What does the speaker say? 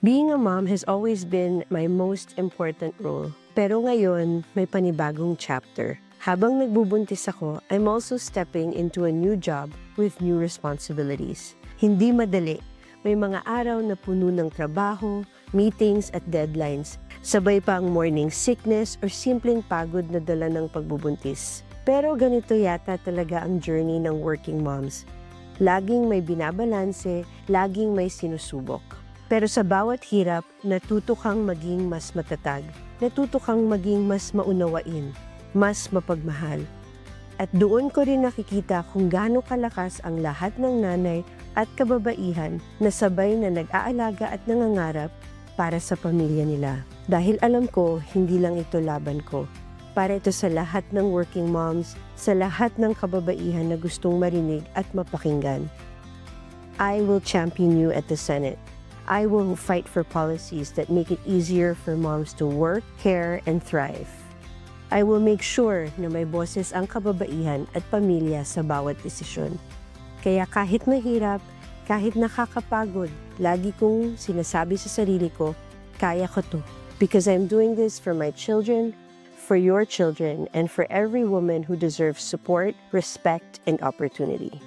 Being a mom has always been my most important role. Pero ngayon, may panibagong chapter. Habang nagbubuntis ako, I'm also stepping into a new job with new responsibilities. Hindi madali. May mga araw na puno ng trabaho, meetings at deadlines. Sabay pa ang morning sickness or simpleng pagod na dala ng pagbubuntis. Pero ganito yata talaga ang journey ng working moms. Laging may binabalanse, laging may sinusubok. Pero sa bawat hirap, natuto kang maging mas matatag. Natuto kang maging mas maunawain, mas mapagmahal. At doon ko rin nakikita kung gaano kalakas ang lahat ng nanay at kababaihan na sabay na nag-aalaga at nangangarap para sa pamilya nila. Dahil alam ko, hindi lang ito laban ko. Para ito sa lahat ng working moms, sa lahat ng kababaihan na gustong marinig at mapakinggan. I will champion you at the Senate. I will fight for policies that make it easier for moms to work, care, and thrive. I will make sure na may boses ang kababaihan at pamilya sa bawat desisyon. Kaya kahit mahirap, kahit nakakapagod, lagi kong sinasabi sa sarili ko, kaya ko to. Because I'm doing this for my children, for your children, and for every woman who deserves support, respect, and opportunity.